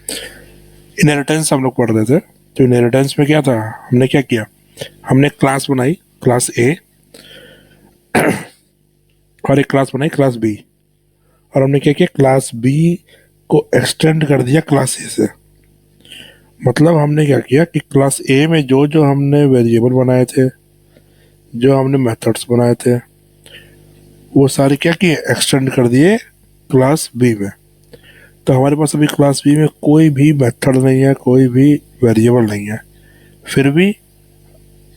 Inheritance हम लोग पढ़ रहे थे। तो इनहेरिटेंस में क्या था, हमने क्या किया, हमने क्लास बनाई क्लास ए और एक क्लास बनाई क्लास बी, और हमने क्या किया, क्लास बी को एक्सटेंड कर दिया क्लास ए से। मतलब हमने क्या किया कि क्लास ए में जो जो हमने वेरिएबल बनाए थे, जो हमने मेथड्स बनाए थे, वो सारे क्या किए, एक्सटेंड कर दिए क्लास बी में। तो हमारे पास अभी क्लास बी में कोई भी मेथड नहीं है, कोई भी वेरिएबल नहीं है, फिर भी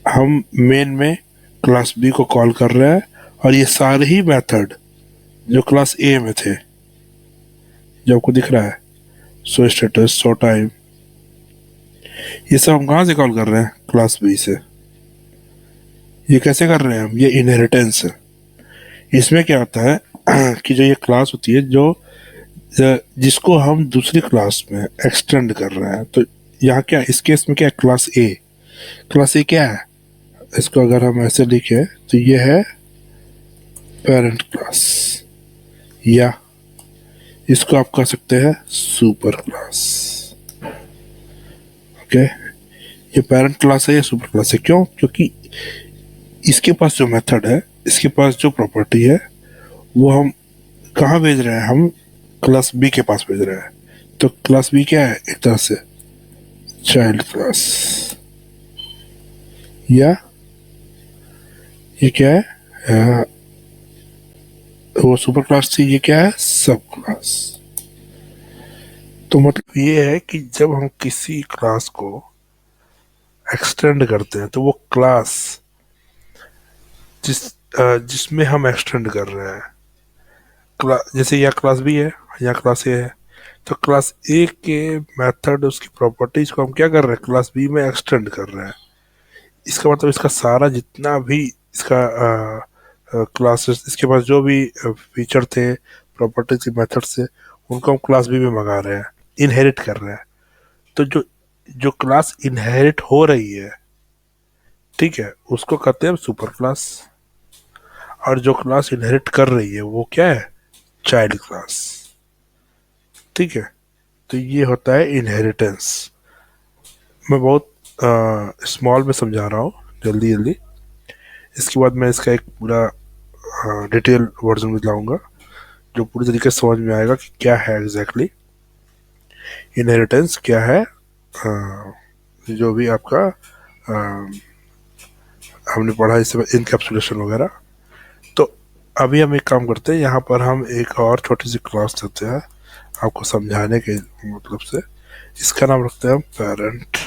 हम मेन में क्लास बी को कॉल कर रहे हैं, और ये सारे ही मेथड जो क्लास ए में थे, जो आपको दिख रहा है, सो स्टेटस, सो टाइम, ये सब हम कहाँ से कॉल कर रहे हैं, क्लास बी से। ये कैसे कर रहे हैं हम, ये इनहेरिटेंस है। इसमें क्या होता है कि जो ये क्लास होती है, जो जिसको हम दूसरी क्लास में एक्सटेंड कर रहे हैं, तो यहाँ क्या, इस केस में क्या है, क्लास ए। क्लास ए क्या है, इसको अगर हम ऐसे लिखे तो ये है पेरेंट क्लास, या इसको आप कह सकते हैं सुपर क्लास। ओके, ये पेरेंट क्लास है, ये सुपर क्लास है। क्यों? क्योंकि इसके पास जो मेथड है, इसके पास जो प्रॉपर्टी है, वो हम कहाँ भेज रहे हैं, हम क्लास बी के पास भेज रहे हैं। तो क्लास बी क्या है, एक तरह से चाइल्ड क्लास, या ये क्या है, वो सुपर क्लास थी, ये क्या है, सब क्लास। तो मतलब ये है कि जब हम किसी क्लास को एक्सटेंड करते हैं, तो वो क्लास जिसमें हम एक्सटेंड कर रहे हैं, जैसे यहाँ क्लास बी है, यहाँ क्लास ए है, तो क्लास ए के मेथड, उसकी प्रॉपर्टीज को हम क्या कर रहे हैं, क्लास बी में एक्सटेंड कर रहे हैं। इसका मतलब इसका सारा जितना भी इसका क्लासेस, इसके पास जो भी फीचर थे, प्रॉपर्टीज के मेथड से, उनको हम क्लास बी में मंगा रहे हैं, इनहेरिट कर रहे हैं। तो जो जो क्लास इनहेरिट हो रही है, ठीक है, उसको कहते हैं सुपर क्लास, और जो क्लास इनहेरिट कर रही है वो क्या है, चाइल्ड क्लास। ठीक है, तो ये होता है इनहेरिटेंस। मैं बहुत स्मॉल में समझा रहा हूँ, जल्दी जल्दी। इसके बाद मैं इसका एक पूरा डिटेल वर्जन में लाऊंगा, जो पूरी तरीके से समझ में आएगा कि क्या है एग्जैक्टली इनहेरिटेंस, क्या है जो भी आपका हमने पढ़ा इसमें इनकैप्सुलेशन वगैरह। तो अभी हम एक काम करते हैं, यहाँ पर हम एक और छोटी सी क्लास देते हैं आपको समझाने के मतलब से। इसका नाम रखते हैं हम पेरेंट।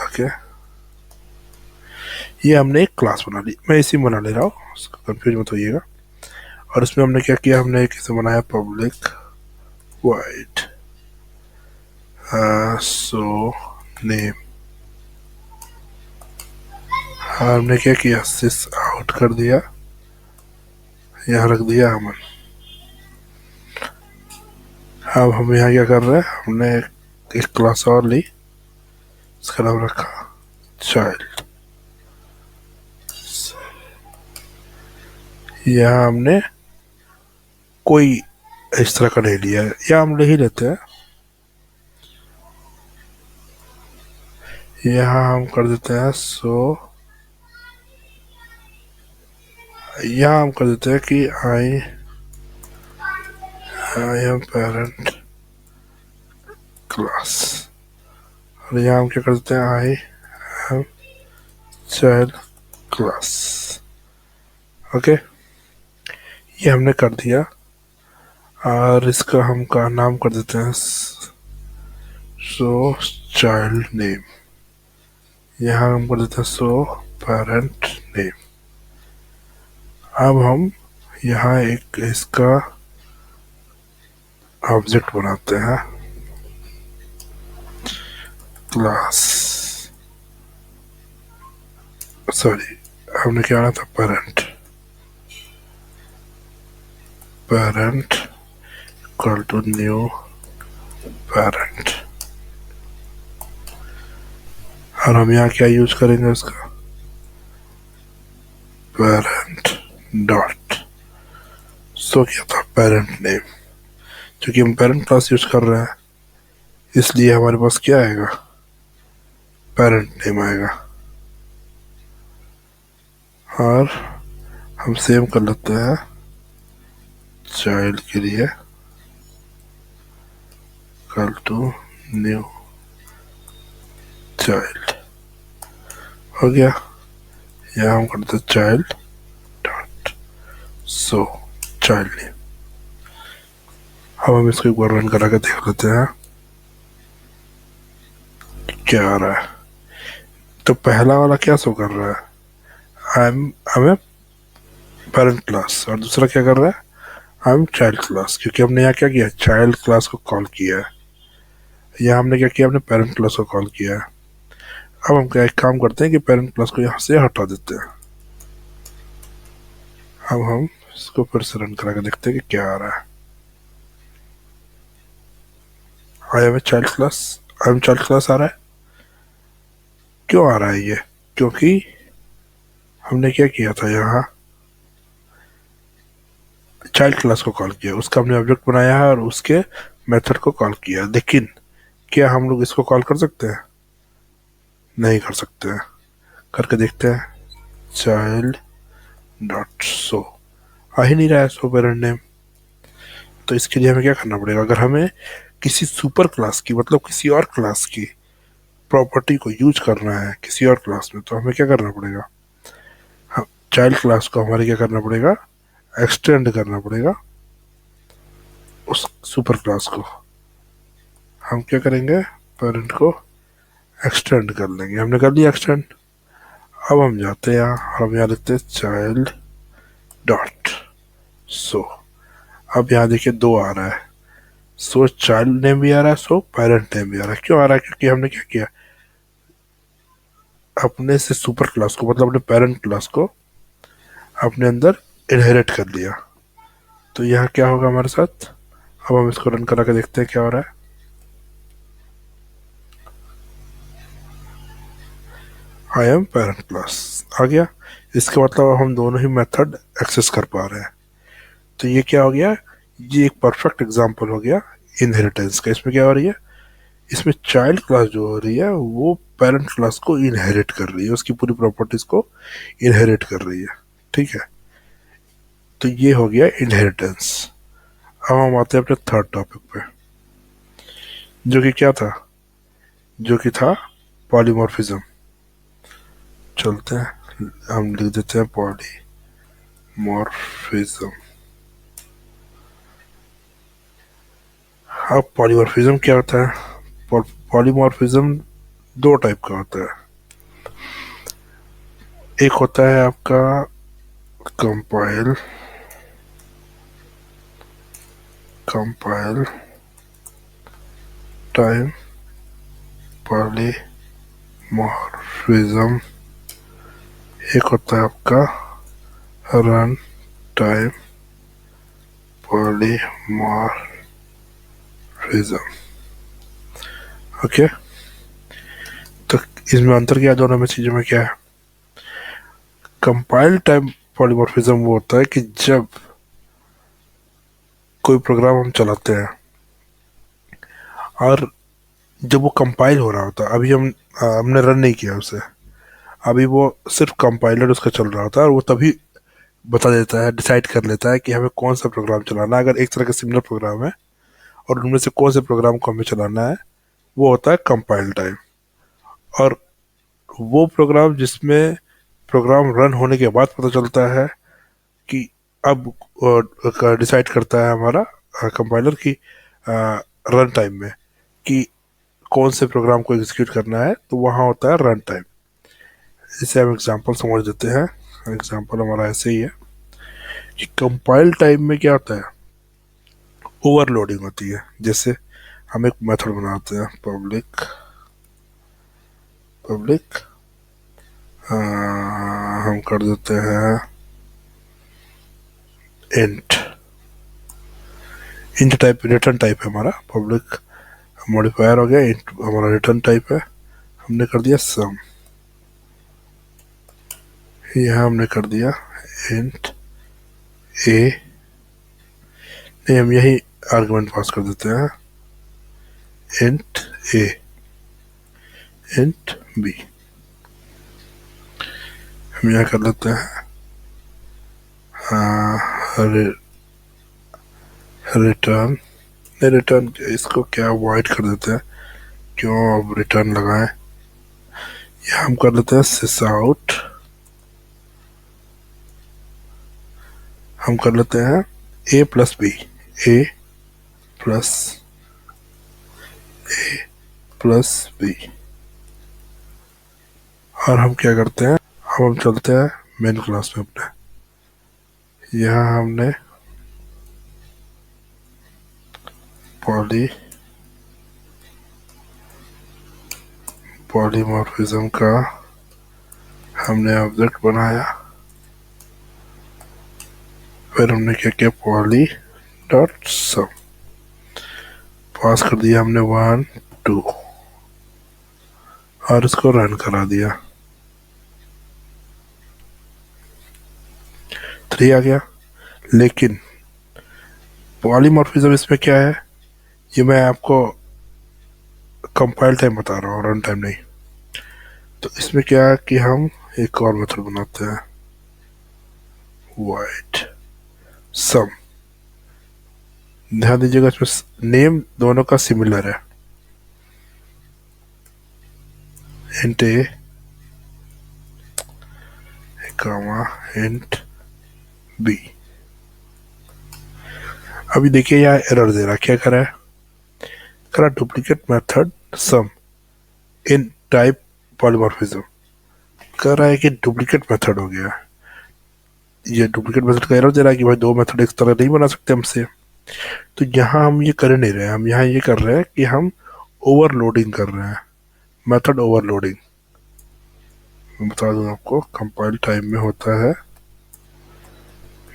ओके, ये हमने एक क्लास बना ली, मैं इसी में बना ले रहा हूँ, उसको कंफ्यूज मत होइएगा। और इसमें हमने क्या किया, हमने एक इसे बनाया पब्लिक वाइड सो नेम। हमने क्या किया, सिस आउट कर दिया, यहाँ रख दिया अमन। अब हम यहाँ क्या कर रहे हैं, हमने एक क्लास और ली, इसका नाम रखा चाइल्ड। यहाँ हमने कोई इस तरह का नहीं लिया, या हम ले ही लेते हैं, यहाँ हम कर देते हैं सो, यहाँ हम कर देते हैं कि आई एम पेरेंट क्लास, और यहाँ हम क्या कर देते हैं, आई एम चाइल्ड क्लास। ओके, ये हमने कर दिया, और इसका हम का नाम कर देते हैं सो चाइल्ड नेम। यहाँ हम कर देते हैं सो पेरेंट नेम। अब हम यहाँ एक इसका ऑब्जेक्ट बनाते हैं, क्लास, सॉरी हमने क्या आना था, parent. Parent equal to new parent, और हम यहाँ क्या यूज करेंगे, उसका पेरेंट डॉट, सो क्या था, पेरेंट नेम। क्योंकि हम पेरेंट क्लास यूज कर रहे हैं, इसलिए हमारे पास क्या आएगा, पेरेंट नेम आएगा। और हम सेम कर लेते हैं चाइल्ड के लिए, कल टू न्यू चाइल्ड हो गया। यहाँ हम करते हैं child dot so child name. अब हम इसको एक बार रन करा के देख लेते हैं क्या आ रहा है। तो पहला वाला क्या शो कर रहा है, आई एम पेरेंट क्लास, और दूसरा क्या कर रहा है, आई एम चाइल्ड क्लास, क्योंकि हमने यहाँ क्या किया, चाइल्ड क्लास को कॉल किया है। यहाँ हमने क्या किया, हमने पेरेंट क्लास को कॉल किया है। अब हम क्या एक काम करते हैं कि पेरेंट क्लास को यहाँ से हटा देते हैं। अब हम इसको फिर से रन करा के देखते हैं कि क्या आ रहा है। I am a child class, I am child class आ रहा है। क्यों आ रहा है ये, क्योंकि हमने क्या किया था, यहाँ चाइल्ड क्लास को कॉल किया, उसका हमने ऑब्जेक्ट बनाया है और उसके मेथड को कॉल किया। लेकिन क्या हम लोग इसको कॉल कर सकते हैं, नहीं कर सकते हैं। करके देखते हैं, चाइल्ड डॉट सो, आ ही नहीं रहा है सो पेरेंट नेम। तो इसके लिए हमें क्या करना पड़ेगा, अगर हमें किसी सुपर क्लास की, मतलब किसी और क्लास की प्रॉपर्टी को यूज करना है किसी और क्लास में, तो हमें क्या करना पड़ेगा, हम चाइल्ड क्लास को हमारे क्या करना पड़ेगा, एक्सटेंड करना पड़ेगा उस सुपर क्लास को। हम क्या करेंगे, पेरेंट को एक्सटेंड कर लेंगे। हमने कर लिया एक्सटेंड। अब हम जाते हैं यहाँ और हम यहाँ लिखते हैं चाइल्ड डॉट सो। अब यहाँ देखिए दो आ रहा है, सो चाइल्ड नेम भी आ रहा है, सो पेरेंट नेम भी आ रहा है। क्यों आ रहा है, क्योंकि हमने क्या किया, अपने से सुपर क्लास को, मतलब अपने पेरेंट क्लास को अपने अंदर इनहेरिट कर लिया। तो यहाँ क्या होगा हमारे साथ, अब हम इसको रन करा के देखते हैं क्या हो रहा है। आई एम पेरेंट क्लास आ गया। इसका मतलब हम दोनों ही मेथड एक्सेस कर पा रहे हैं। तो ये क्या हो गया, ये एक परफेक्ट एग्जांपल हो गया इनहेरिटेंस का। इसमें क्या हो रही है, इसमें चाइल्ड क्लास जो हो रही है वो पेरेंट क्लास को इनहेरिट कर रही है, उसकी पूरी प्रॉपर्टीज को इनहेरिट कर रही है। ठीक है, तो ये हो गया इनहेरिटेंस। अब हम आते हैं अपने थर्ड टॉपिक पे, जो कि क्या था, जो कि था पॉलीमॉर्फिज्म। चलते हैं, हम लिख देते हैं पॉलीमॉर्फिज्म। अब पॉलीमॉर्फिज्म क्या होता है, पॉलीमॉर्फिज्म दो टाइप का होता है। एक होता है आपका कंपाइल कंपाइल टाइम पॉलीमॉर्फिज्म, एक होता है आपका रन टाइम पॉलीमॉर्फिज्म। ओके, तो इसमें अंतर क्या है दोनों में चीजों में, क्या है, कंपाइल टाइम पॉलीमॉर्फिज्म वो होता है कि जब कोई प्रोग्राम हम चलाते हैं और जब वो कंपाइल हो रहा होता है, अभी हमने रन नहीं किया उसे, अभी वो सिर्फ कंपाइलर उसका चल रहा होता है और वो तभी बता देता है, डिसाइड कर लेता है कि हमें कौन सा प्रोग्राम चलाना है। अगर एक तरह का सिमिलर प्रोग्राम है और उनमें से कौन से प्रोग्राम को हमें चलाना है, वो होता है कंपाइल टाइम। और वो प्रोग्राम जिसमें प्रोग्राम रन होने के बाद पता चलता है कि अब डिसाइड करता है हमारा कंपाइलर की रन टाइम में कि कौन से प्रोग्राम को एग्जीक्यूट करना है, तो वहाँ होता है रन टाइम। इसे हम एग्जांपल समझ देते हैं। एग्जांपल हमारा ऐसे ही है कि कंपाइल टाइम में क्या होता है, ओवरलोडिंग होती है। जैसे हम एक मेथड बनाते हैं, पब्लिक पब्लिक हम कर देते हैं int, int type return type है हमारा, पब्लिक मॉडिफायर हो गया, इंट हमारा रिटर्न टाइप है। हमने कर दिया सम, यहाँ हमने कर दिया इंट ए, नहीं हम यही आर्गुमेंट पास कर देते हैं इंट ए इंट बी। हम यहाँ कर लेते हैं रिटर्न, नहीं रिटर्न, इसको क्या अवॉइड कर देते हैं, क्यों अब रिटर्न लगाएं। यहाँ हम कर लेते हैं सिस आउट, हम कर लेते हैं ए प्लस बी, ए प्लस बी। और हम क्या करते हैं, अब हम चलते हैं मेन क्लास में अपने। यहाँ हमने पॉलीमॉर्फिज्म का हमने ऑब्जेक्ट बनाया, फिर हमने क्या किया, पॉली डॉट सम पास कर दिया हमने 1 2 और इसको रन करा दिया, 3 आ गया। लेकिन पॉलीमॉर्फिज्म इसमें क्या है, ये मैं आपको कंपाइल टाइम बता रहा हूँ, रन टाइम नहीं। तो इसमें क्या है कि हम एक और मेथड बनाते हैं, वाइट सम। ध्यान दीजिएगा इसमें नेम दोनों का सिमिलर है, इंट ए कामा इंट बी। अभी देखिए यहाँ एरर दे रहा, क्या करा है, करा डुप्लीकेट मेथड सम इन टाइप पॉलीमॉर्फिज्म, कर रहा है कि डुप्लीकेट मेथड हो गया। ये डुप्लीकेट मेथड का एरर दे रहा है कि भाई दो मेथड एक तरह नहीं बना सकते हमसे। तो यहाँ हम ये कर नहीं रहे हैं, हम यहाँ ये कर रहे हैं कि हम ओवरलोडिंग कर रहे हैं, मेथड ओवरलोडिंग। मैं बता दूं आपको, कंपाइल टाइम में होता है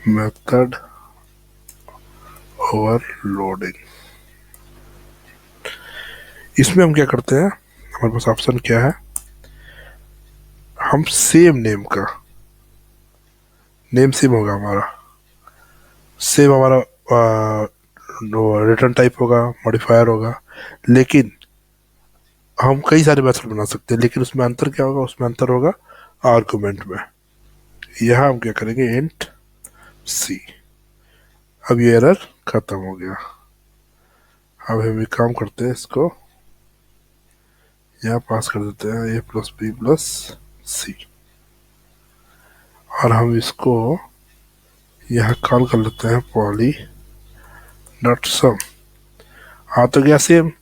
मेथड ओवरलोडिंग। इसमें हम क्या करते हैं, हमारे पास ऑप्शन क्या है, हम सेम नेम का, नेम सेम होगा हमारा, सेम हमारा रिटर्न टाइप होगा, मॉडिफायर होगा, लेकिन हम कई सारे मेथड बना सकते हैं। लेकिन उसमें अंतर क्या होगा, उसमें अंतर होगा आर्गुमेंट में। यहाँ हम क्या करेंगे, इंट सी। अब ये एरर खत्म हो गया। अब हम एक काम करते हैं, इसको यहाँ पास कर देते हैं ए प्लस बी प्लस सी, और हम इसको यहाँ कॉल कर लेते हैं पॉली डॉट सम। हाँ तो गया सेम,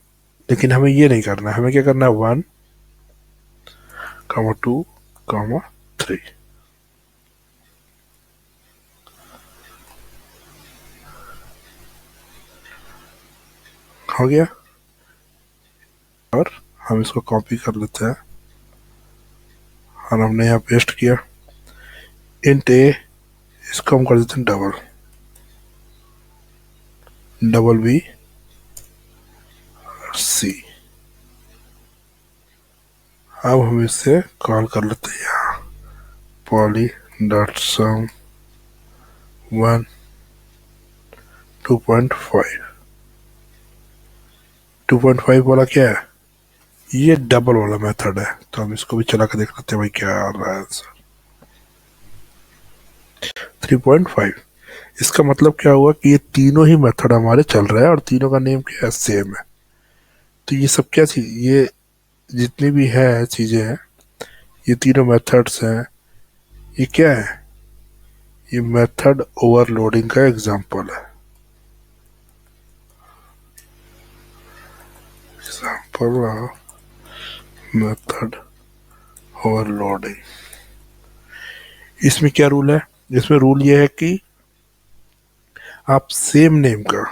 लेकिन हमें ये नहीं करना है, हमें क्या करना है, 1 2 3। हो गया, और हम इसको कॉपी कर लेते हैं और हमने यहाँ पेस्ट किया, इंट ए, इसको हम कर देते हैं डबल बी सी। अब हम इसे कॉल कर लेते हैं यहाँ, पॉली डॉट सम 1 2.5। 2.5 वाला क्या है, ये डबल वाला मेथड है। तो हम इसको भी चला के देख लेते हैं भाई क्या आ रहा है आंसर, 3.5। इसका मतलब क्या हुआ कि ये तीनों ही मेथड हमारे चल रहे हैं और तीनों का नेम क्या है, सेम है। तो ये सब क्या चीज, ये जितनी भी है चीजें हैं, ये तीनों मेथड्स हैं, ये क्या है, ये मेथड ओवरलोडिंग का एग्जांपल है। Example of method overloading. इसमें क्या रूल है, इसमें रूल ये है कि आप सेम नेम का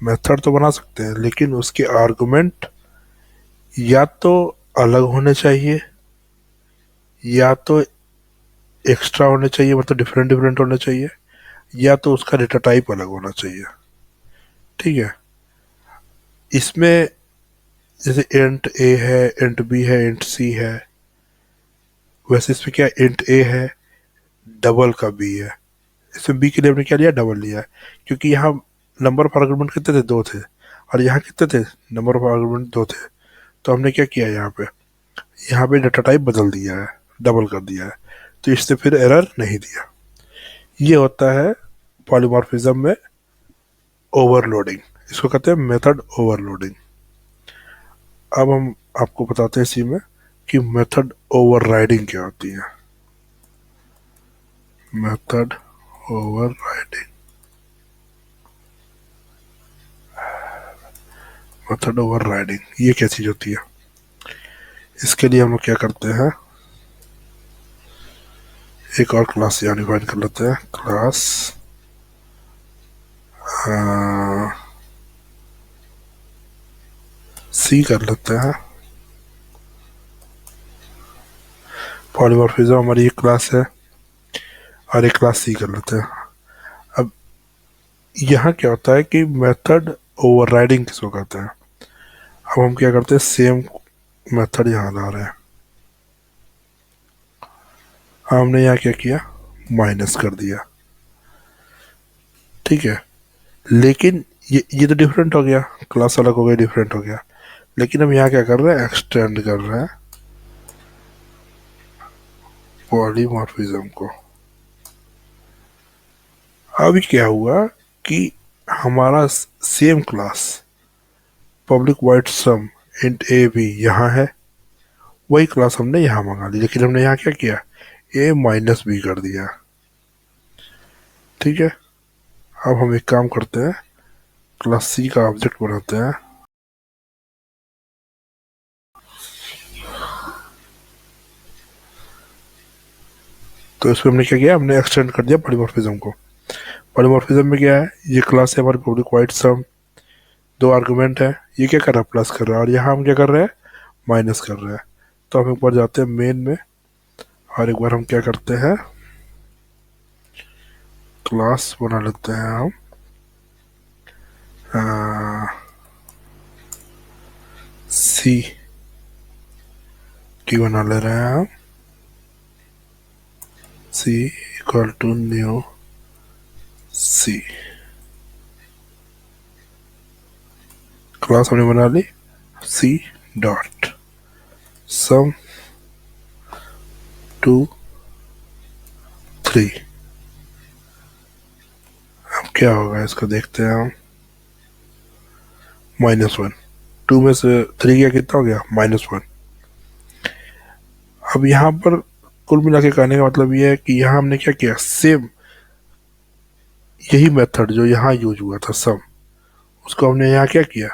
मेथड तो बना सकते हैं, लेकिन उसके आर्गुमेंट या तो अलग होने चाहिए या तो एक्स्ट्रा होने चाहिए, मतलब डिफरेंट डिफरेंट होने चाहिए, या तो उसका डेटा टाइप अलग होना चाहिए। ठीक है, इसमें जैसे इंट ए है, इंट बी है, इंट सी है, वैसे इसमें क्या इंट ए है, डबल का बी है। इसमें बी के लिए हमने क्या लिया, डबल लिया है, क्योंकि यहाँ नंबर ऑफ आर्गुमेंट कितने थे, 2 थे, और यहाँ कितने थे, नंबर ऑफ आर्गुमेंट 2 थे। तो हमने क्या किया यहाँ पे डाटा टाइप बदल दिया है, डबल कर दिया है, तो इससे फिर एरर नहीं दिया। ये होता है पॉलीमॉर्फिज्म में ओवरलोडिंग, इसको कहते हैं मेथड ओवरलोडिंग। अब हम आपको बताते हैं इसी में कि मेथड ओवरराइडिंग क्या होती है। मेथड ओवरराइडिंग, मेथड ओवरराइडिंग ये क्या चीज होती है? इसके लिए हम लोग क्या करते हैं, एक और क्लास यहाँ डिफाइन कर लेते हैं, क्लास सी कर लेते हैं। पॉलीमॉर्फिज्म हमारी एक क्लास है और एक क्लास सी कर लेते हैं। अब यहाँ क्या होता है कि मेथड ओवरराइडिंग किसको कहते हैं? अब हम क्या करते हैं, सेम मेथड यहाँ ला रहे हैं। हमने यहाँ क्या किया, माइनस कर दिया, ठीक है। लेकिन ये तो डिफरेंट हो गया, क्लास अलग हो गया, डिफरेंट हो गया। लेकिन हम यहाँ क्या कर रहे हैं, एक्सटेंड कर रहे हैं पॉलीमॉर्फिज्म को। अभी क्या हुआ कि हमारा same class public void sum int a b यहाँ है, वही क्लास हमने यहाँ मंगा ली, लेकिन हमने यहाँ क्या किया, ए माइनस बी कर दिया, ठीक है। अब हम एक काम करते हैं, क्लास सी का ऑब्जेक्ट बनाते हैं। तो इसमें हमने क्या किया, हमने एक्सटेंड कर दिया पॉलीमॉर्फिज्म को। पॉलीमॉर्फिज्म में क्या है, ये क्लास है हमारी पब्लिक वाइड सम, 2 आर्गुमेंट है, ये क्या कर रहा है, प्लस कर रहा है, और यहाँ हम क्या कर रहे हैं, माइनस कर रहे हैं। तो हम एक बार जाते हैं मेन में, और एक बार हम क्या करते हैं, क्लास बना लेते हैं हम सी की बना ले रहे हैं हम, c equal to new c. Class हमने बना ली सी डॉट सम 2 3। अब क्या होगा इसको देखते हैं हम, -1, 2 में से 3 गया, कितना हो गया, -1। अब यहाँ पर कुल मिला के कहने का मतलब ये है कि यहाँ हमने क्या किया, सेम यही मेथड जो यहाँ यूज हुआ था सम, उसको हमने यहाँ क्या किया,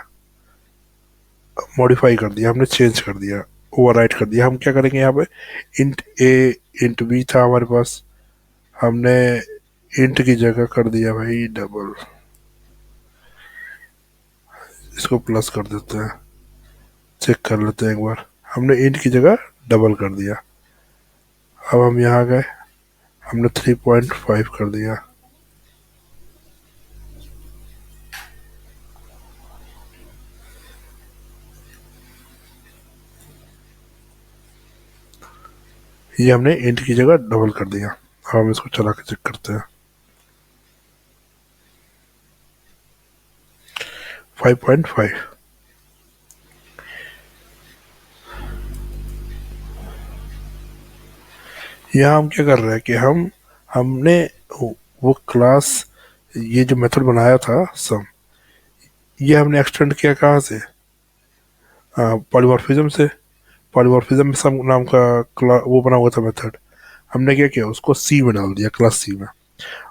मॉडिफाई कर दिया, हमने चेंज कर दिया, ओवरराइट कर दिया। हम क्या करेंगे यहाँ पे, इंट ए इंट बी था हमारे पास, हमने इंट की जगह कर दिया भाई डबल, इसको प्लस कर देते हैं, चेक कर लेते हैं एक बार, हमने इंट की जगह डबल कर दिया। अब हम यहाँ गए, हमने 3.5 कर दिया, ये हमने इंट की जगह डबल कर दिया। अब हम इसको चला के चेक करते हैं, 5.5। यहाँ हम क्या कर रहे हैं कि हमने वो क्लास, ये जो मेथड बनाया था सम, ये हमने एक्सटेंड किया कहाँ से, पॉलीमॉर्फिज्म से। पॉलीमॉर्फिज्म में सम नाम का वो बना हुआ था मेथड, हमने क्या किया, उसको सी में डाल दिया, क्लास सी में,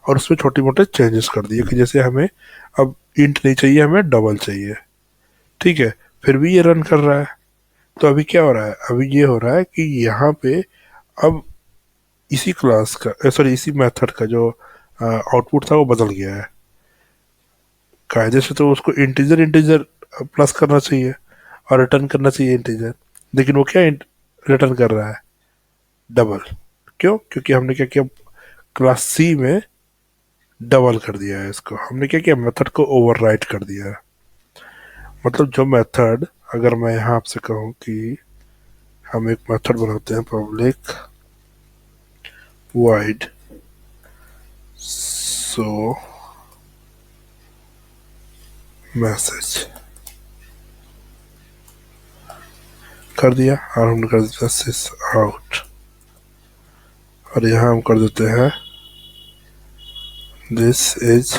और उसमें छोटे मोटे चेंजेस कर दिए कि जैसे हमें अब इंट नहीं चाहिए, हमें डबल चाहिए, ठीक है। फिर भी ये रन कर रहा है। तो अभी क्या हो रहा है, अभी ये हो रहा है कि यहाँ पे अब इसी क्लास का, सॉरी इसी मेथड का जो आउटपुट था वो बदल गया है। कायदे से तो उसको इंटीजर इंटीजर प्लस करना चाहिए और रिटर्न करना चाहिए इंटीजर, लेकिन वो क्या रिटर्न कर रहा है, डबल। क्यों? क्योंकि हमने क्या किया, क्लास सी में डबल कर दिया है इसको, हमने क्या किया, मेथड को ओवरराइट कर दिया है। मतलब जो मेथड, अगर मैं यहाँ आपसे कहूँ कि हम एक मेथड बनाते हैं पब्लिक वाइड सो मैसेज, कर दिया और हमने कर दिया सिस आउट, और यहाँ हम कर देते हैं this is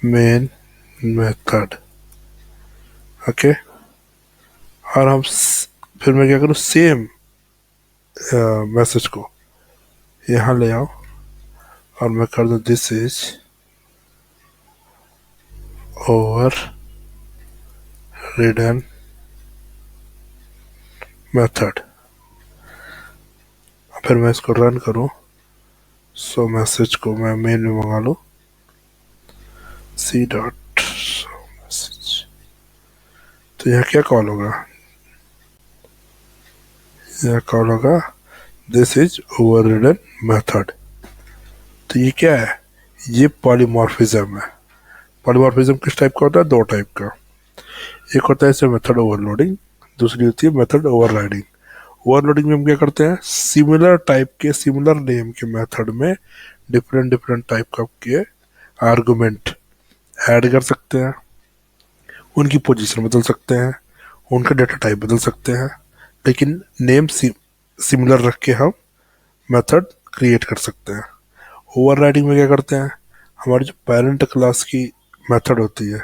main method. Okay, और हम फिर मैं क्या करूँ, सेम मैसेज को यहाँ ले आओ और मैं कर दूँ this is over ridden method. फिर मैं इसको रन करूँ, सो मैसेज को मैं मेन में मंगा लूँ, सी डॉट मैसेज। तो यहाँ क्या कॉल होगा, यह कॉल होगा this is over ridden method. तो ये क्या है, ये पॉलीमॉर्फिज्म है। पॉलीमॉर्फिज्म किस टाइप का होता है, दो टाइप का। एक होता है इसे मेथड ओवरलोडिंग, दूसरी होती है मेथड ओवरराइडिंग। ओवरलोडिंग में हम क्या करते हैं, सिमिलर टाइप के, सिमिलर नेम के मेथड में डिफरेंट डिफरेंट टाइप का के आर्गुमेंट ऐड कर सकते हैं, उनकी पोजीशन बदल सकते हैं, उनका डेटा टाइप बदल सकते हैं, लेकिन नेम सिमिलर रख के हम मेथड क्रिएट कर सकते हैं। ओवरराइडिंग में क्या करते हैं, हमारी जो पेरेंट क्लास की मेथड होती है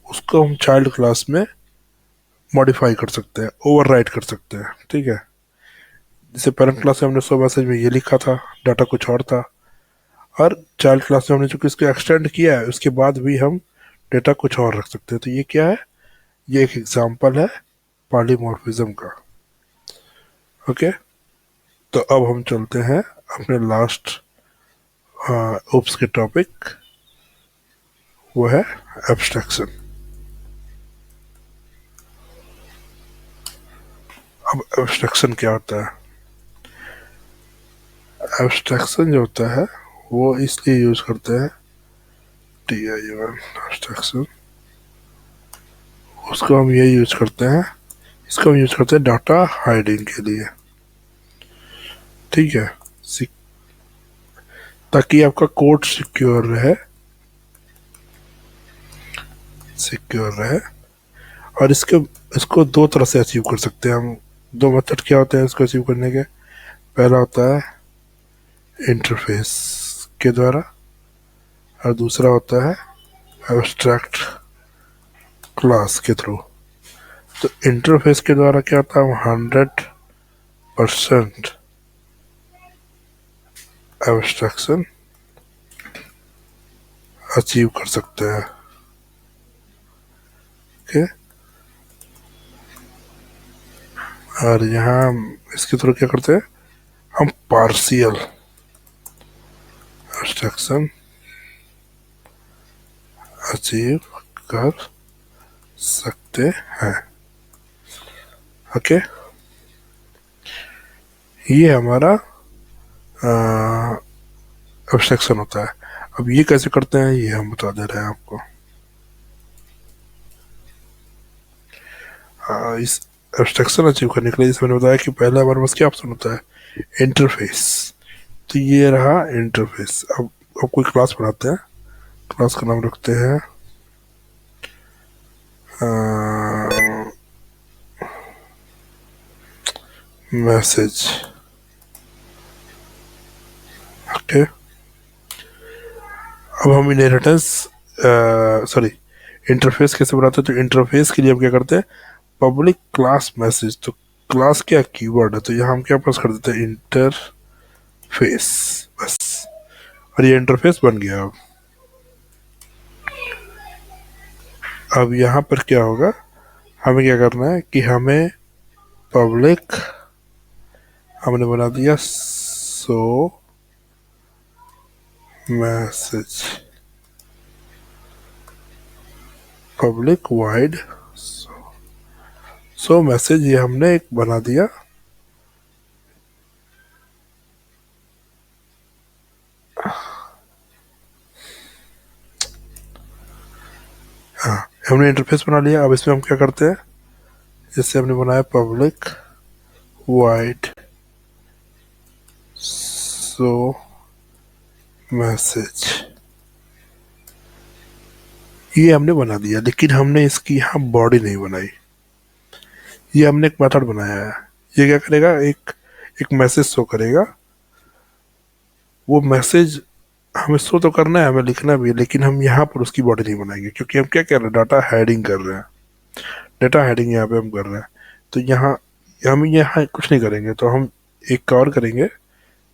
उसको हम चाइल्ड क्लास में मॉडिफाई कर सकते हैं, ओवरराइड कर सकते हैं। ठीक है, जैसे पेरेंट क्लास में हमने सो मैसेज में ये लिखा था, डाटा कुछ और था, और चाइल्ड क्लास में हमने चूंकि इसको एक्सटेंड किया है उसके बाद भी हम डेटा कुछ और रख सकते हैं। तो ये क्या है, ये एक एग्जांपल है पॉलीमॉर्फिज्म का। ओके, तो अब हम चलते हैं अपने लास्ट ओप्स के टॉपिक, वो है एब्स्ट्रैक्शन। अब एब्स्ट्रैक्शन क्या होता है, एब्स्ट्रैक्शन जो होता है वो इसलिए यूज करते हैं TION एब्स्ट्रैक्शन, उसको हम ये यूज करते हैं, इसको हम यूज करते हैं डाटा हाइडिंग के लिए। ठीक है, ताकि आपका कोड सिक्योर रहे, सिक्योर रहे। और इसको दो तरह से अचीव कर सकते हैं हम। दो मेथड क्या होते हैं इसको अचीव करने के, पहला होता है इंटरफेस के द्वारा और दूसरा होता है एब्स्ट्रैक्ट क्लास के थ्रू। तो इंटरफेस के द्वारा क्या होता है, हम 100% एब्स्ट्रैक्शन अचीव कर सकते हैं। ओके, और यहाँ हम इसके थ्रू क्या करते हैं, हम पार्शियल एब्स्ट्रैक्शन अचीव कर सकते हैं। ओके, ये हमारा एब्स्ट्रैक्शन होता है। अब ये कैसे करते हैं ये हम बता दे रहे हैं आपको। इस एब्स्ट्रैक्शन अचीव करने के लिए जैसे मैंने बताया कि पहला हमारे पास क्या ऑप्शन होता है, इंटरफेस। तो ये रहा इंटरफेस। अब कोई क्लास बनाते हैं, क्लास का नाम रखते हैं मैसेज। ओके, अब हम इनहेरिटेंस सॉरी इंटरफेस कैसे बनाते हैं, तो इंटरफेस के लिए हम क्या करते हैं, पब्लिक क्लास मैसेज। तो क्लास क्या कीवर्ड है, तो यहाँ हम क्या पास कर देते हैं, इंटरफेस, बस। और ये इंटरफेस बन गया। अब यहाँ पर क्या होगा, हमें क्या करना है कि हमें पब्लिक हमने बना दिया show message, public void show message, ये हमने एक बना दिया। हाँ, हमने इंटरफेस बना लिया। अब इसमें हम क्या करते हैं, जैसे हमने बनाया पब्लिक वाइड सो मैसेज, ये हमने बना दिया, लेकिन हमने इसकी यहाँ बॉडी नहीं बनाई। ये हमने एक मेथड बनाया है। ये क्या करेगा, एक एक मैसेज शो करेगा। वो मैसेज हमें शो तो करना है, हमें लिखना भी है, लेकिन हम यहाँ पर उसकी बॉडी नहीं बनाएंगे, क्योंकि हम क्या कर रहे हैं, डाटा हेडिंग कर रहे हैं। डाटा हेडिंग यहाँ पे हम कर रहे हैं। तो यहाँ हम यहाँ कुछ नहीं करेंगे, तो हम एक और करेंगे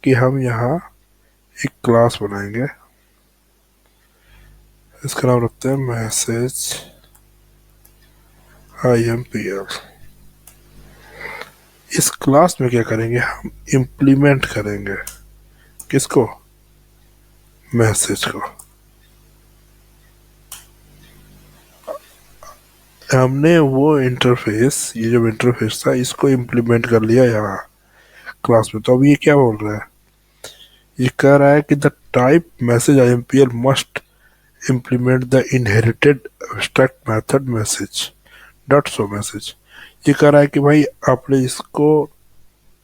कि हम यहाँ एक क्लास बनाएंगे। इसका नाम रखते हैं मैसेज IMPL। इस क्लास में क्या करेंगे, हम इम्प्लीमेंट करेंगे किसको, मैसेज को। हमने वो इंटरफेस, ये जो इंटरफेस था, इसको इम्प्लीमेंट कर लिया यहाँ क्लास में। तो अब ये क्या बोल रहा है, ये कह रहा है कि the type message IMPL must implement the inherited abstract method message dot show message. ये कह रहा है कि भाई आपने इसको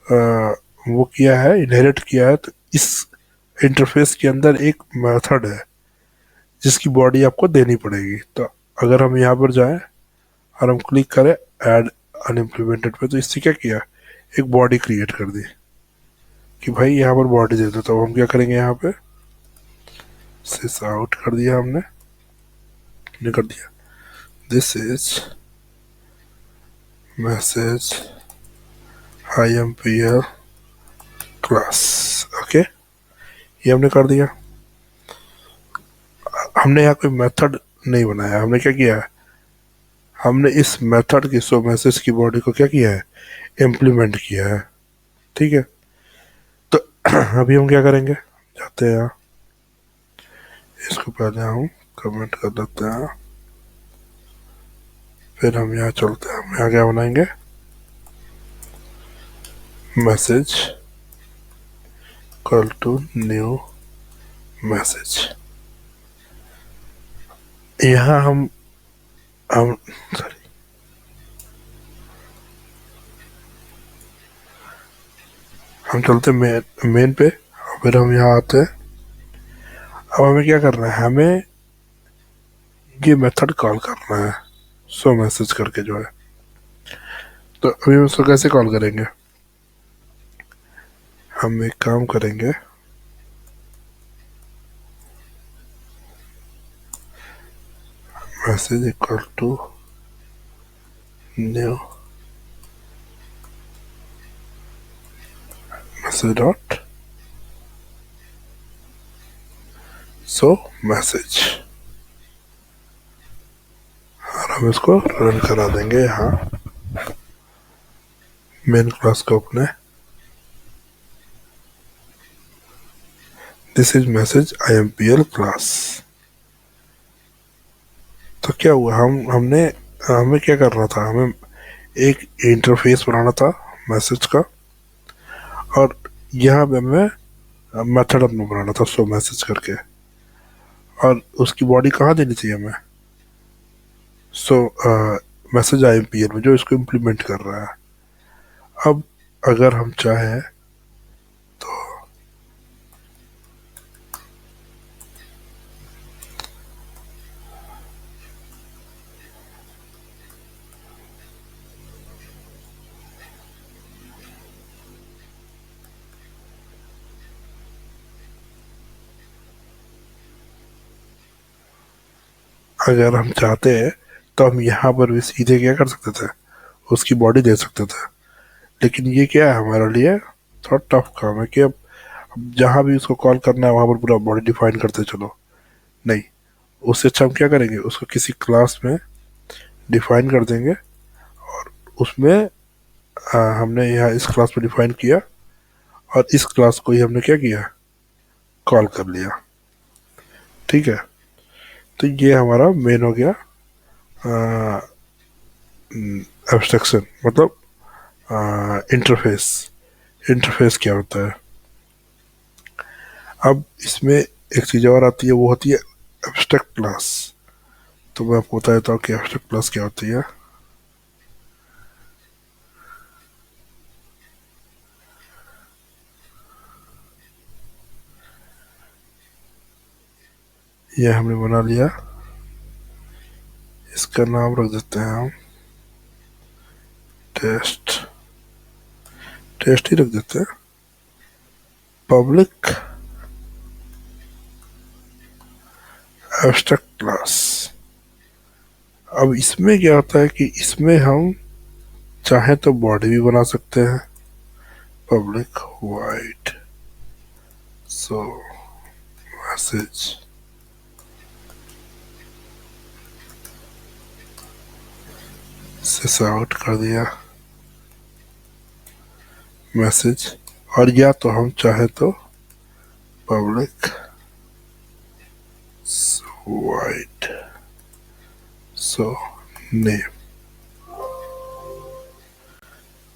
वो किया है, इनहेरिट किया है, तो इस इंटरफेस के अंदर एक मेथड है जिसकी बॉडी आपको देनी पड़ेगी। तो अगर हम यहाँ पर जाएं और हम क्लिक करें ऐड अनइम्प्लीमेंटेड पे, तो इससे क्या किया, एक बॉडी क्रिएट कर दी कि भाई यहाँ पर बॉडी दे दो। तो हम क्या करेंगे, यहाँ पे सिस आउट कर दिया हमने, कर दिया this is message IMPL class. Okay, ये हमने कर दिया। हमने यहाँ कोई मेथड नहीं बनाया, हमने क्या किया है, हमने इस मेथड की शो मैसेज की बॉडी को क्या किया है, इम्प्लीमेंट किया है। ठीक है, तो अभी हम क्या करेंगे, जाते हैं यहाँ, इसको पहले हम कमेंट कर देते हैं, फिर हम यहाँ चलते हैं। हम यहाँ क्या बनाएंगे, message equal to new message. यहाँ हम सॉरी, हम चलते मेन पे, और फिर हम यहाँ आते हैं। अब हमें क्या करना है, हमें ये मेथड कॉल करना है सो मैसेज करके जो है। तो अभी हम उसको कैसे कॉल करेंगे, हम एक काम करेंगे, message equal to new message dot show message, और हम इसको रन करा देंगे यहाँ मेन क्लास को अपने। This is message IMPL class. तो क्या हुआ, हमने हमें क्या करना था, हमें एक इंटरफेस बनाना था मैसेज का, और यहाँ पे हमें मेथड अपना बनाना था सो मैसेज करके, और उसकी बॉडी कहाँ देनी चाहिए हमें, सो मैसेज IMPL में जो इसको इम्प्लीमेंट कर रहा है। अब अगर हम चाहें तो अगर हम चाहते हैं तो हम यहाँ पर भी सीधे क्या कर सकते थे, उसकी बॉडी दे सकते थे। लेकिन ये क्या है, हमारे लिए थोड़ा टफ काम है कि अब जहाँ भी उसको कॉल करना है वहाँ पर पूरा बॉडी डिफाइन करते चलो, नहीं। उससे अच्छा हम क्या करेंगे, उसको किसी क्लास में डिफाइन कर देंगे, और उसमें हमने यहाँ इस क्लास में डिफाइन किया, और इस क्लास को ही हमने क्या किया, कॉल कर लिया। ठीक है, तो ये हमारा मेन हो गया एब्स्ट्रैक्शन, मतलब इंटरफेस। इंटरफेस क्या होता है, अब इसमें एक चीज़ और आती है, वो होती है एब्स्ट्रैक्ट क्लास। तो मैं आपको बता देता हूँ कि एब्स्ट्रैक्ट क्लास क्या होती है। ये हमने बना लिया, इसका नाम रख देते हैं हम टेस्ट, टेस्ट ही रख देते हैं, पब्लिक एब्स्ट्रैक्ट क्लास। अब इसमें क्या होता है कि इसमें हम चाहे तो बॉडी भी बना सकते हैं, पब्लिक वाइड सो मैसेज, से आउट कर दिया मैसेज, और या तो हम चाहे तो पब्लिक वाइड सो नेम।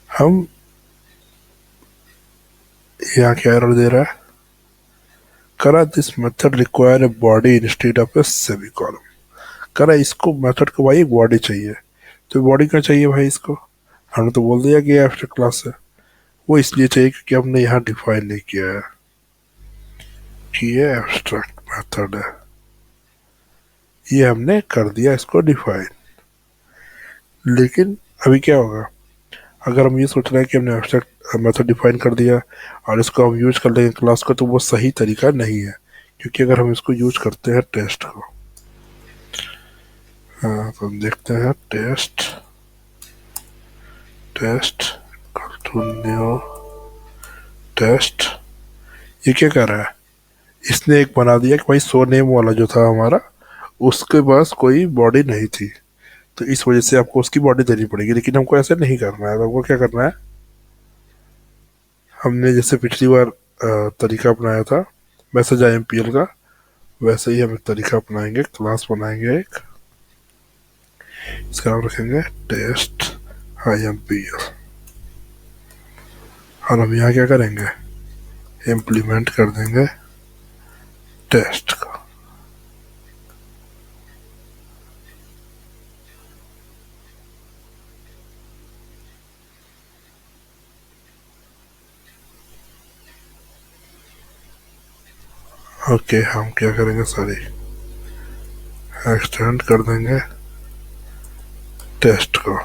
हम यहाँ क्या एरर दे रहा है, करा this method require a body instead of A semicolon. करा इसको मेथड को भाई एक बॉडी चाहिए, तो बॉडी क्या चाहिए भाई इसको, हमने तो बोल दिया कि एब्स्ट्रैक्ट क्लास है, वो इसलिए चाहिए क्योंकि हमने यहाँ डिफाइन नहीं किया है कि ये एब्स्ट्रैक्ट मेथड है, ये हमने कर दिया इसको डिफाइन। लेकिन अभी क्या होगा, अगर हम ये सोच रहे हैं कि हमने एब्स्ट्रैक्ट मेथड डिफाइन कर दिया और इसको हम यूज कर लेंगे क्लास को, तो वो सही तरीका नहीं है, क्योंकि अगर हम इसको यूज करते हैं टेस्ट को, हाँ तो हम देखते हैं टेस्ट, टेस्ट न्यू टेस्ट, ये क्या कर रहा है, इसने एक बना दिया कि भाई सो नेम वाला जो था हमारा, उसके पास कोई बॉडी नहीं थी, तो इस वजह से आपको उसकी बॉडी देनी पड़ेगी। लेकिन हमको ऐसे नहीं करना है, तो हमको क्या करना है, हमने जैसे पिछली बार तरीका अपनाया था मैसेज IMPL का, वैसे ही हम एक तरीका अपनाएंगे, क्लास बनाएंगे एक, इसका नाम रखेंगे टेस्ट IMPL, और हम यहाँ क्या करेंगे, इम्प्लीमेंट कर देंगे टेस्ट का। ओके, हम क्या करेंगे, सॉरी एक्सटेंड कर देंगे टेस्ट को,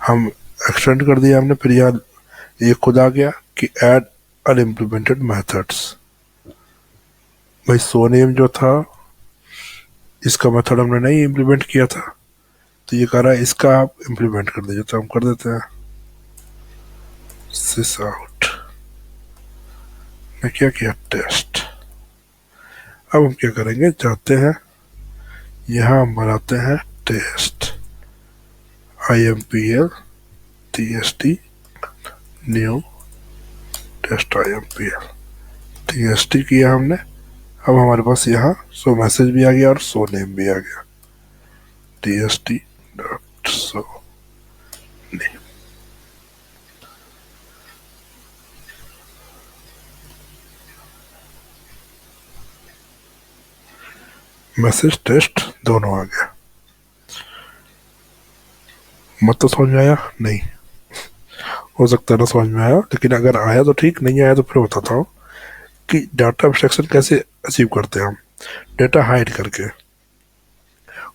हम एक्सटेंड कर दिया हमने, फिर यहाँ ये खुद आ गया कि ऐड अनइम्प्लीमेंटेड मेथड्स। भाई सो नेम जो था इसका मेथड हमने नहीं इम्प्लीमेंट किया था, तो ये कह रहा है इसका आप इम्प्लीमेंट कर दीजिए, तो हम कर देते हैं सिस आउट, मैं क्या किया टेस्ट। अब हम क्या करेंगे, जाते हैं यहाँ हम बनाते हैं test IMPL TST new test IMPL TST किया हमने। अब हमारे पास यहाँ सो मैसेज भी आ गया और सो नेम भी आ गया, TST dot show name. Message test दोनों आ गया। मत तो समझ में आया नहीं, हो सकता है ना समझ में आया, लेकिन अगर आया तो ठीक, नहीं आया तो फिर बताता हूँ कि डाटा एब्स्ट्रैक्शन कैसे अचीव करते हैं हम, डाटा हाइड करके।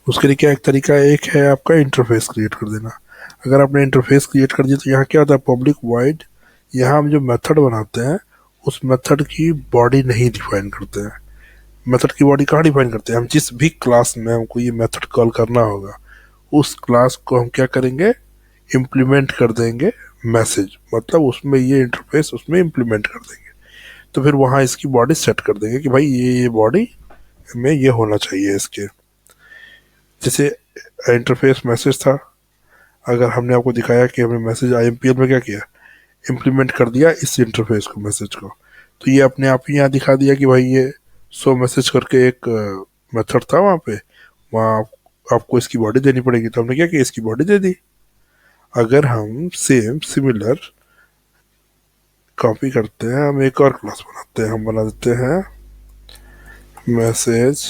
उसके लिए क्या एक तरीका, एक है आपका इंटरफेस क्रिएट कर देना। अगर आपने इंटरफेस क्रिएट कर दिया तो यहाँ क्या होता है, पब्लिक वाइड, यहाँ हम जो मेथड बनाते हैं उस मेथड की बॉडी नहीं डिफाइन करते हैं। मेथड की बॉडी कहाँ डिफाइन करते हैं, हम जिस भी क्लास में हमको ये मेथड कॉल करना होगा उस क्लास को हम क्या करेंगे, इम्प्लीमेंट कर देंगे मैसेज, मतलब उसमें ये इंटरफेस उसमें इम्प्लीमेंट कर देंगे। तो फिर वहाँ इसकी बॉडी सेट कर देंगे कि भाई ये बॉडी में ये होना चाहिए इसके। जैसे इंटरफेस मैसेज था, अगर हमने आपको दिखाया कि हमने मैसेज IMPL में क्या किया, इम्प्लीमेंट कर दिया इस इंटरफेस को, मैसेज को, तो ये अपने आप ही यहाँ दिखा दिया कि भाई ये सो मैसेज करके एक मेथड था वहाँ पे, वहाँ आपको इसकी बॉडी देनी पड़ेगी, तो हमने क्या किया, इसकी बॉडी दे दी। अगर हम सेम सिमिलर कॉपी करते हैं, हम एक और क्लास बनाते हैं, हम बना देते हैं मैसेज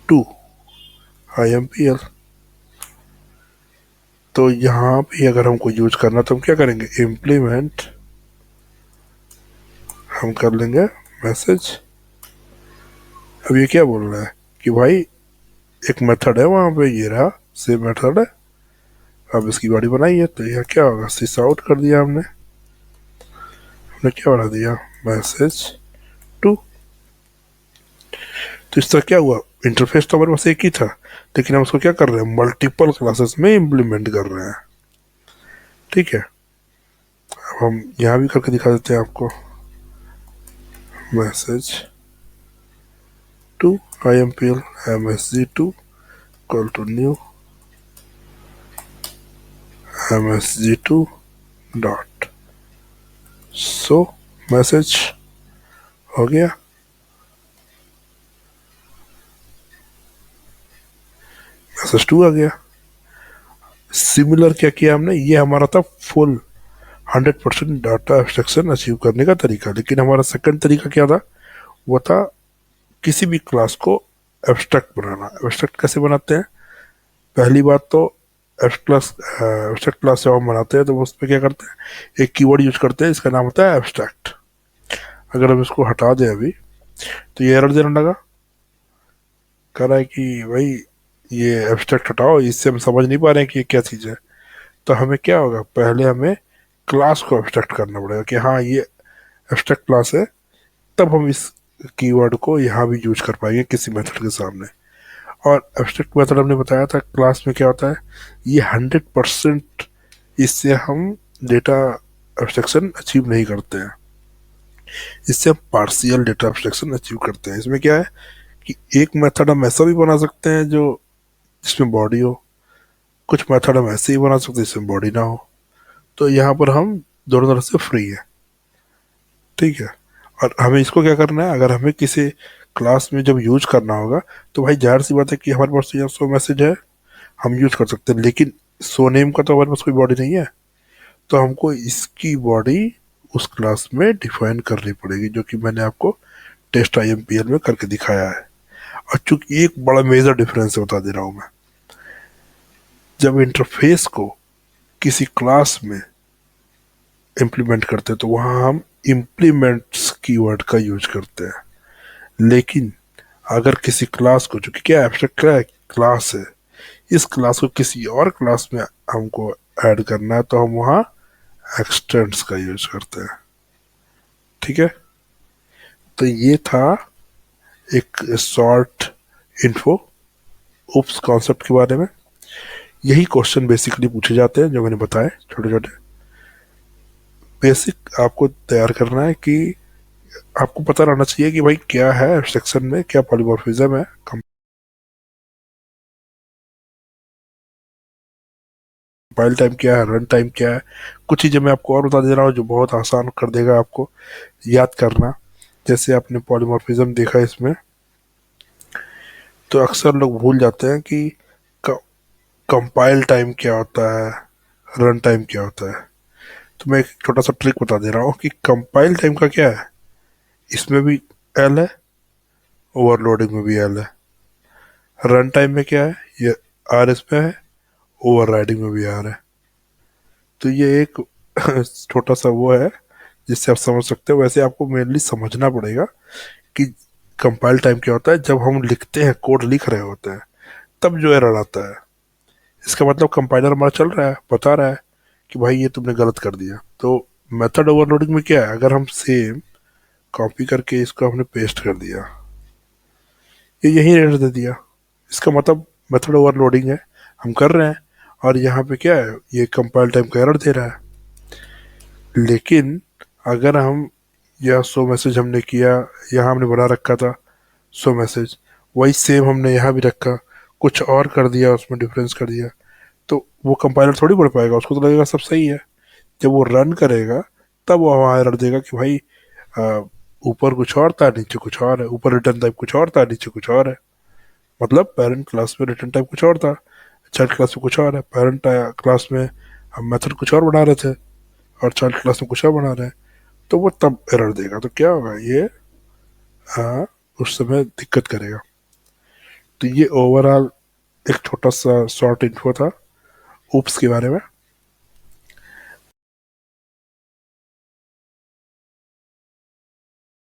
टू IMPL। तो यहाँ भी अगर हमको यूज करना तो हम क्या करेंगे, इम्प्लीमेंट हम कर लेंगे मैसेज अब ये क्या बोल रहा है कि भाई एक मेथड है वहां पे, ये रहा सेम मेथड है, अब इसकी बॉडी बनाई है, तो यह क्या होगा, सिस आउट कर दिया हमने। हमने क्या बना दिया, मैसेज टू। तो इस तरह क्या हुआ, इंटरफेस तो हमारे पास एक ही था, लेकिन हम उसको क्या कर रहे हैं, मल्टीपल क्लासेस में इम्प्लीमेंट कर रहे हैं। ठीक है, अब हम यहाँ भी करके दिखा देते हैं आपको। Message two IMPL MSG2 equal to new MSG2 dot show message हो गया। मैसेज टू आ गया। सिमिलर क्या किया हमने, ये हमारा था फुल 100% डाटा एब्स्ट्रैक्शन अचीव करने का तरीका, लेकिन हमारा सेकंड तरीका क्या था, वो था किसी भी क्लास को एब्स्ट्रैक्ट बनाना। एब्स्ट्रैक्ट कैसे बनाते हैं, पहली बात तो एब्स्ट्रैक्ट क्लास जब हम बनाते हैं तो उस पर क्या करते हैं, एक कीवर्ड यूज करते हैं, इसका नाम होता है एब्स्ट्रैक्ट। अगर हम इसको हटा दें अभी, तो ये एरर देने लगा, कह रहा है कि भाई ये एब्स्ट्रैक्ट हटाओ, इससे हम समझ नहीं पा रहे हैं कि ये क्या चीज़ है। तो हमें क्या होगा, पहले हमें क्लास को एब्स्ट्रैक्ट करना पड़ेगा कि हाँ ये एब्स्ट्रैक्ट क्लास है, तब हम इस कीवर्ड को यहाँ भी यूज कर पाएंगे किसी मेथड के सामने। और एब्स्ट्रैक्ट मेथड हमने बताया था क्लास में क्या होता है, ये 100% इससे हम डेटा एब्स्ट्रैक्शन अचीव नहीं करते हैं, इससे हम पार्शियल डेटा एब्स्ट्रैक्शन अचीव करते हैं। इसमें क्या है कि एक मेथड हम ऐसा भी बना सकते हैं जो जिसमें बॉडी हो, कुछ मेथड हम ऐसे ही बना सकते हैं जिसमें बॉडी ना हो। तो यहाँ पर हम दोनों तरफ से फ्री है। ठीक है, और हमें इसको क्या करना है, अगर हमें किसी क्लास में जब यूज करना होगा तो भाई जाहिर सी बात है कि हमारे पास तो यहाँ सो मैसेज है, हम यूज कर सकते हैं, लेकिन सो नेम का तो हमारे पास कोई बॉडी नहीं है, तो हमको इसकी बॉडी उस क्लास में डिफाइन करनी पड़ेगी, जो कि मैंने आपको टेस्ट IMPL में करके दिखाया है। और चूंकि एक बड़ा मेजर डिफरेंस बता दे रहा हूँ मैं, जब इंटरफेस को किसी क्लास में इम्प्लीमेंट करते हैं तो वहाँ हम इम्प्लीमेंट्स कीवर्ड का यूज करते हैं, लेकिन अगर किसी क्लास को, जो कि क्या एब्स्ट्रैक्ट क्या है, क्लास है, इस क्लास को किसी और क्लास में हमको ऐड करना है तो हम वहाँ एक्सटेंड्स का यूज करते हैं। ठीक है, तो ये था एक शॉर्ट इन्फो उप्स कॉन्सेप्ट के बारे में। यही क्वेश्चन बेसिकली पूछे जाते हैं जो मैंने बताए, छोटे छोटे बेसिक आपको तैयार करना है कि आपको पता रहना चाहिए कि भाई क्या है एब्स्ट्रैक्शन में, क्या पॉलीमॉर्फिज्म है, कंपाइल टाइम क्या है, रन टाइम क्या है। कुछ चीज़ें मैं आपको और बता दे रहा हूँ जो बहुत आसान कर देगा आपको याद करना। जैसे आपने पॉलीमॉर्फिज्म देखा इसमें, तो अक्सर लोग भूल जाते हैं कि कंपाइल टाइम क्या होता है, रन टाइम क्या होता है। तो मैं एक छोटा सा ट्रिक बता दे रहा हूँ कि कंपाइल टाइम का क्या है, इसमें भी एल है, ओवरलोडिंग में भी एल है। रन टाइम में क्या है, ये आर इसमें है, ओवर राइडिंग में भी आर है। तो ये एक छोटा सा वो है जिससे आप समझ सकते हो। वैसे आपको मेनली समझना पड़ेगा कि कंपाइल टाइम क्या होता है, जब हम लिखते हैं, कोड लिख रहे होते हैं, तब जो एरर आता है, इसका मतलब कंपाइलर हमारा चल रहा है, बता रहा है कि भाई ये तुमने गलत कर दिया। तो मेथड ओवरलोडिंग में क्या है, अगर हम सेम कॉपी करके इसको हमने पेस्ट कर दिया, ये यही एरर दे दिया, इसका मतलब मेथड ओवरलोडिंग है, हम कर रहे हैं, और यहाँ पे क्या है, ये कंपाइल टाइम का एरर दे रहा है। लेकिन अगर हम यह सो मैसेज हमने किया, यहाँ हमने बना रखा था सो मैसेज, वही सेम हमने यहाँ भी रखा, कुछ और कर दिया, उसमें डिफरेंस कर दिया, तो वो कंपाइलर थोड़ी पढ़ पाएगा, उसको तो लगेगा सब सही है। जब वो रन करेगा तब वो वहाँ एरर देगा कि भाई आ, ऊपर कुछ और था, नीचे कुछ और है, ऊपर रिटर्न टाइप कुछ और था, नीचे कुछ और है। मतलब पेरेंट क्लास में रिटर्न टाइप कुछ और था, चाइल्ड क्लास में कुछ और है। पेरेंट क्लास में हम मेथड कुछ और बना रहे थे और चाइल्ड क्लास में कुछ और बना रहे हैं, तो वो तब एरर देगा। तो क्या होगा, ये उस समय दिक्कत करेगा। तो ये ओवरऑल एक छोटा सा शॉर्ट इन्फो था उप्स के बारे में।